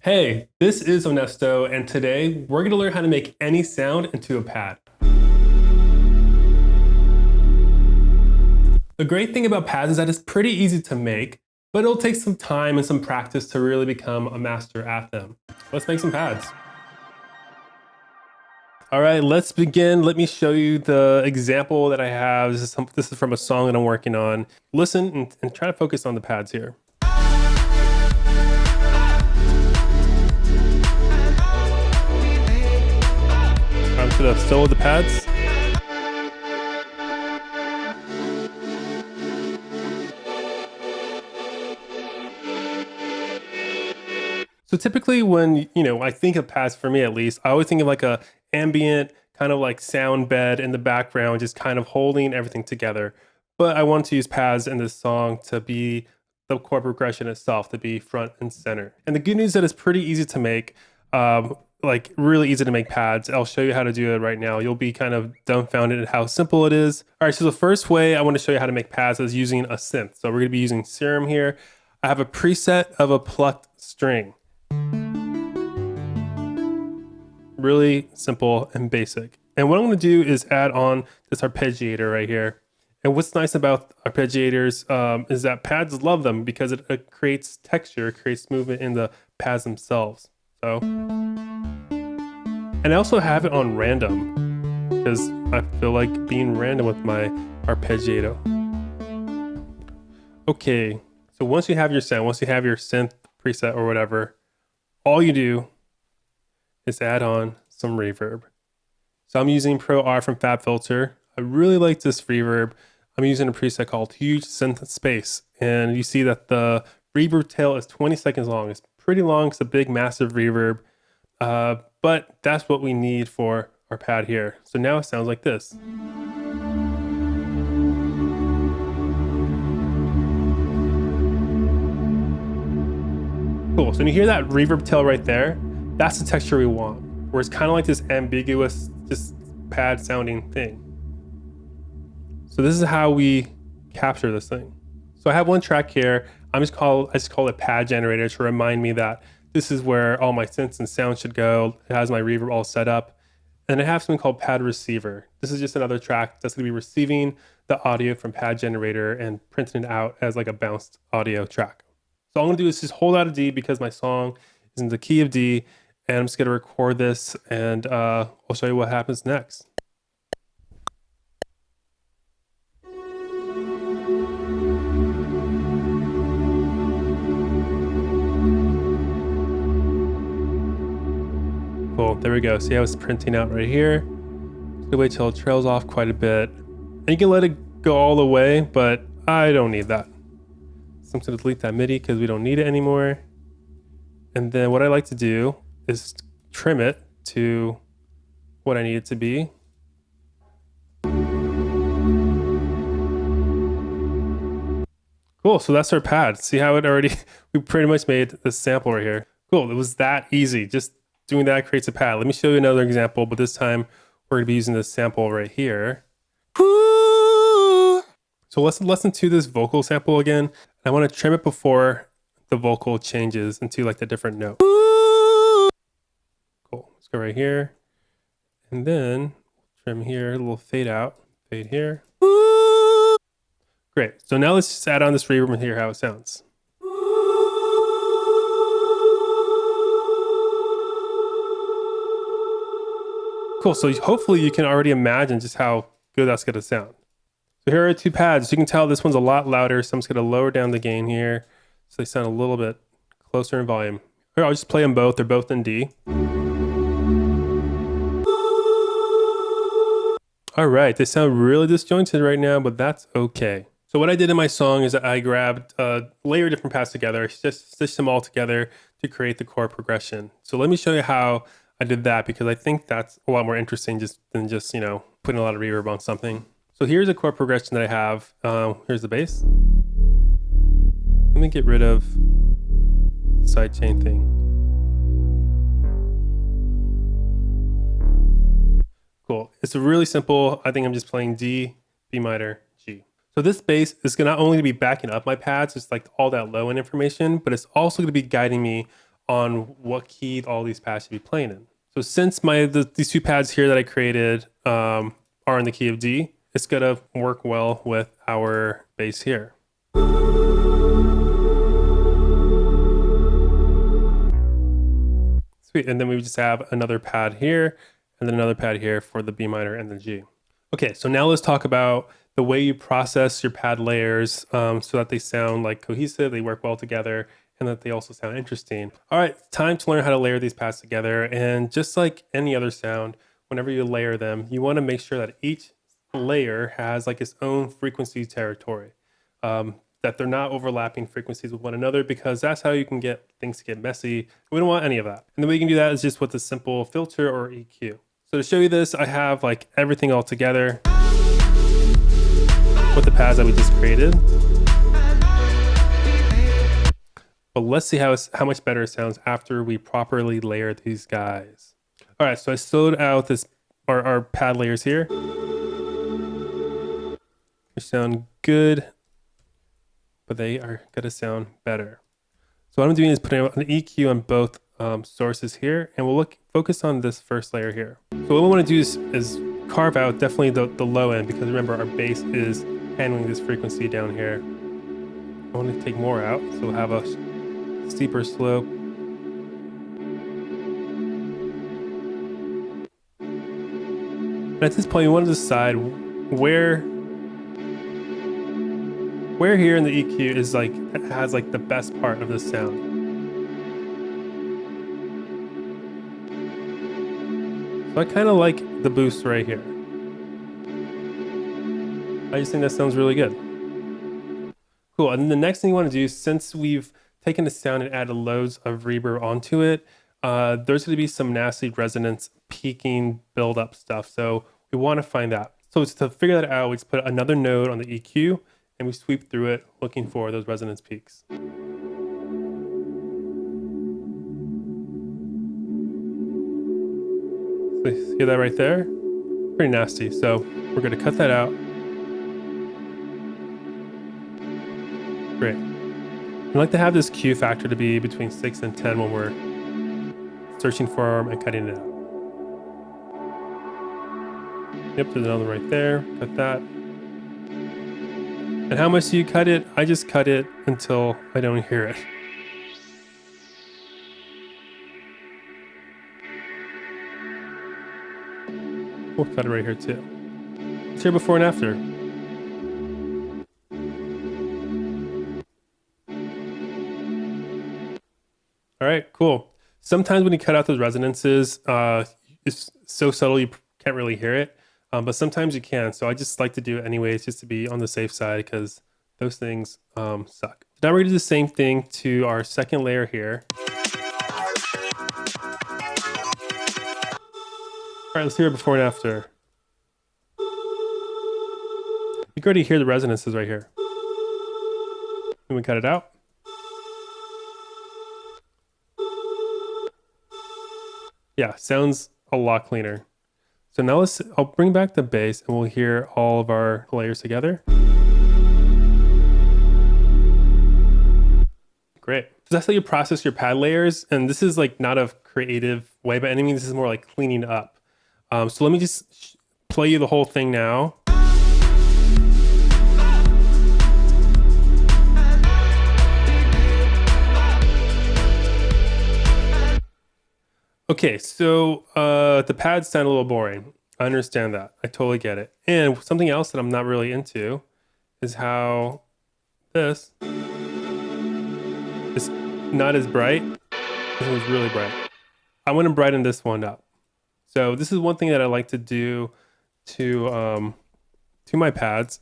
Hey, this is Onesto, and today we're going to learn how to make any sound into a pad. The great thing about pads is that it's pretty easy to make, but it'll take some time and some practice to really become a master at them. Let's make some pads. All right, let's begin. Let me show you the example that I have. This is from a song that I'm working on. Listen and try to focus on the pads here. To the sole of the pads. So typically when, I think of pads, for me at least, I always think of like a ambient kind of like sound bed in the background, just kind of holding everything together. But I want to use pads in this song to be the chord progression itself, to be front and center. And the good news is that it's pretty easy to make, like really easy to make pads. I'll show you how to do it right now. You'll be kind of dumbfounded at how simple it is. All right, so the first way I want to show you how to make pads is using a synth. So we're gonna be using Serum here. I have a preset of a plucked string. Really simple and basic. And what I'm going to do is add on this arpeggiator right here. And what's nice about arpeggiators is that pads love them because it creates texture, it creates movement in the pads themselves. So, and I also have it on random because I feel like being random with my arpeggiator. Okay, so once you have your sound, once you have your synth preset or whatever, all you do is add on some reverb. So I'm using Pro R from FabFilter. I really like this reverb. I'm using a preset called Huge Synth Space. And you see that the reverb tail is 20 seconds long. It's pretty long. It's a big, massive reverb. But that's what we need for our pad here. So now it sounds like this. Cool. So when you hear that reverb tail right there, that's the texture we want, where it's kind of like this ambiguous, just pad sounding thing. So this is how we capture this thing. So I have one track here. I just call it pad generator to remind me that this is where all my synths and sounds should go. It has my reverb all set up. And I have something called pad receiver. This is just another track that's going to be receiving the audio from pad generator and printing it out as like a bounced audio track. So all I'm going to do is just hold out a D because my song is in the key of D. And I'm just going to record this and I'll show you what happens next. Cool, there we go. See how it's printing out right here? Just wait till it trails off quite a bit. And you can let it go all the way, but I don't need that. So I'm just going to delete that MIDI because we don't need it anymore. And then what I like to do is trim it to what I need it to be. Cool, so that's our pad. See how it already, we pretty much made this sample right here. Cool, it was that easy. Just doing that creates a pad. Let me show you another example, but this time we're gonna be using this sample right here. So let's listen to this vocal sample again. I wanna trim it before the vocal changes into like the different note. Cool, let's go right here. And then trim here, a little fade out, fade here. Great, so now let's just add on this reverb and hear how it sounds. Cool, so hopefully you can already imagine just how good that's gonna sound. So here are two pads. You can tell this one's a lot louder, so I'm just gonna lower down the gain here so they sound a little bit closer in volume. Here, I'll just play them both. They're both in D. All right, they sound really disjointed right now, but that's okay. So what I did in my song is that I grabbed a layer of different pads together, just stitched them all together to create the chord progression. So let me show you how I did that because I think that's a lot more interesting than just, putting a lot of reverb on something. So here's a chord progression that I have. Here's the bass. Let me get rid of the sidechain thing. Cool. It's really simple. I think I'm just playing D, B minor, G. So this bass is not only to be backing up my pads, it's like all that low end information, but it's also going to be guiding me on what key all these pads should be playing in. So since these two pads here that I created are in the key of D, it's gonna work well with our bass here. Sweet, and then we just have another pad here and then another pad here for the B minor and the G. Okay, so now let's talk about the way you process your pad layers so that they sound like cohesive, they work well together, and that they also sound interesting. All right, time to learn how to layer these pads together. And just like any other sound, whenever you layer them, you want to make sure that each layer has like its own frequency territory, that they're not overlapping frequencies with one another, because that's how you can get things to get messy. We don't want any of that. And the way you can do that is just with a simple filter or EQ. So to show you this, I have like everything all together with the pads that we just created. But let's see how much better it sounds after we properly layer these guys. All right, so I soloed out our pad layers here. They sound good, but they are gonna sound better. So what I'm doing is putting an EQ on both sources here, and we'll focus on this first layer here. So what we want to do is carve out definitely the low end, because remember our bass is handling this frequency down here. I want to take more out, so we'll have a steeper slope. And at this point, you want to decide where here in the EQ is like has like the best part of the sound. So I kind of like the boost right here. I just think that sounds really good. Cool. And then the next thing you want to do, since we've taken the sound and added loads of reverb onto it, there's going to be some nasty resonance, peaking, build up stuff. So we want to find that. So to figure that out, we just put another node on the EQ and we sweep through it looking for those resonance peaks. So you hear that right there? Pretty nasty. So we're going to cut that out. Great. We like to have this Q factor to be between 6 and 10 when we're searching for them and cutting it out. Yep, there's another right there. Cut that. And how much do you cut it? I just cut it until I don't hear it. We'll cut it right here too. Let's hear before and after. All right, cool. Sometimes when you cut out those resonances, it's so subtle you can't really hear it, but sometimes you can. So I just like to do it anyways, just to be on the safe side, because those things suck. Now we're gonna do the same thing to our second layer here. All right, let's hear it before and after. You can already hear the resonances right here. Can we cut it out? Yeah, sounds a lot cleaner. So now I'll bring back the bass and we'll hear all of our layers together. Great. So that's how you process your pad layers. And this is like not a creative way by any means. This is more like cleaning up. So let me just play you the whole thing now. Okay, so the pads sound a little boring. I understand that. I totally get it. And something else that I'm not really into is how this is not as bright. This was really bright. I want to brighten this one up. So this is one thing that I like to do to my pads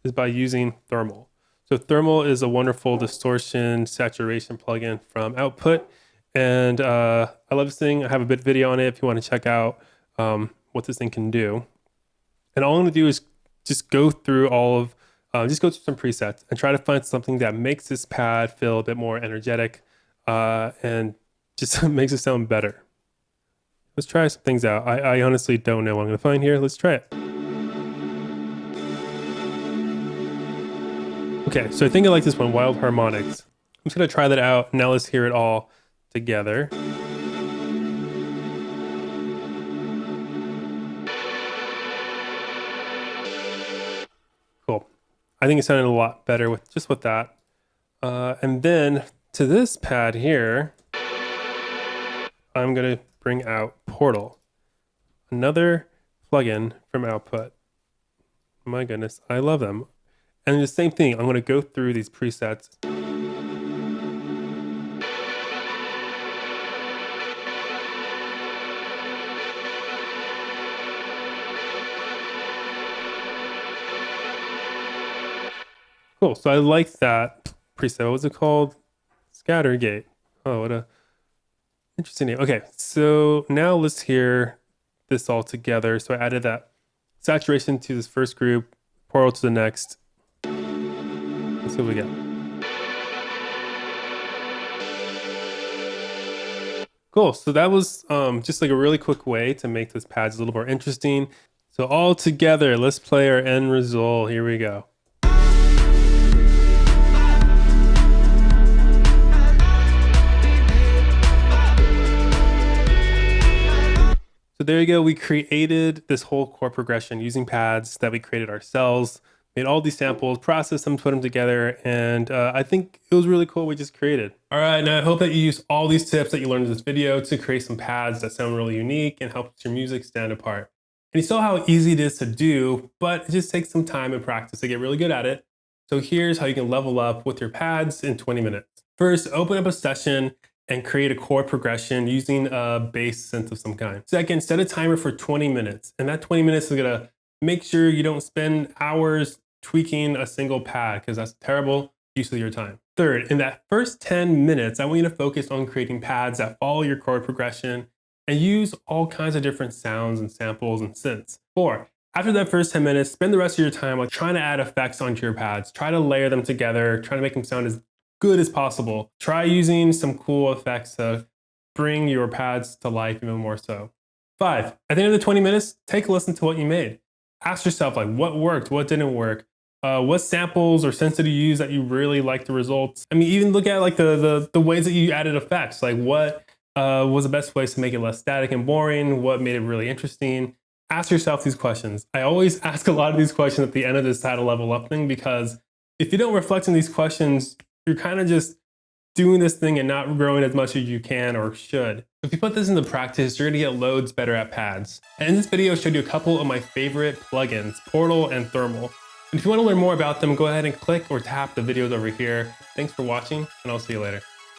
is by using thermal. So thermal is a wonderful distortion saturation plugin from Output. And I love this thing. I have a bit video on it if you want to check out what this thing can do. And all I'm going to do is just go through some presets and try to find something that makes this pad feel a bit more energetic and just makes it sound better. Let's try some things out. I honestly don't know what I'm going to find here. Let's try it. Okay, so I think I like this one, Wild Harmonics. I'm just going to try that out. Now let's hear it all together. Cool. I think it sounded a lot better with that. And then to this pad here, I'm gonna bring out Portal, another plugin from Output. My goodness, I love them. And the same thing, I'm gonna go through these presets. Cool, so I like that preset. What was it called? Scattergate. Oh, what a interesting name. Okay, so now let's hear this all together. So I added that saturation to this first group, Portal to the next. Let's see what we get. Cool, so that was just like a really quick way to make those pads a little more interesting. So all together, let's play our end result. Here we go. So there you go. We created this whole chord progression using pads that we created ourselves, made all these samples, processed them, put them together, and I think it was really cool what we just created. All right, now I hope that you use all these tips that you learned in this video to create some pads that sound really unique and help your music stand apart. And you saw how easy it is to do, but it just takes some time and practice to get really good at it. So here's how you can level up with your pads in 20 minutes. First, open up a session and create a chord progression using a bass synth of some kind. Second, set a timer for 20 minutes. And that 20 minutes is gonna make sure you don't spend hours tweaking a single pad because that's terrible use of your time. Third, in that first 10 minutes, I want you to focus on creating pads that follow your chord progression and use all kinds of different sounds and samples and synths. 4, after that first 10 minutes, spend the rest of your time like trying to add effects onto your pads. Try to layer them together, try to make them sound as good as possible. Try using some cool effects to bring your pads to life even more so. 5, at the end of the 20 minutes, take a listen to what you made. Ask yourself like what worked, what didn't work, what samples or synths did you use that you really liked the results. I mean, even look at like the ways that you added effects, like what was the best ways to make it less static and boring, what made it really interesting. Ask yourself these questions. I always ask a lot of these questions at the end of this how to level up thing, because if you don't reflect on these questions, you're kind of just doing this thing and not growing as much as you can or should. If you put this into practice, you're gonna get loads better at pads. And in this video, I showed you a couple of my favorite plugins, Portal and Thermal. And if you wanna learn more about them, go ahead and click or tap the videos over here. Thanks for watching, and I'll see you later.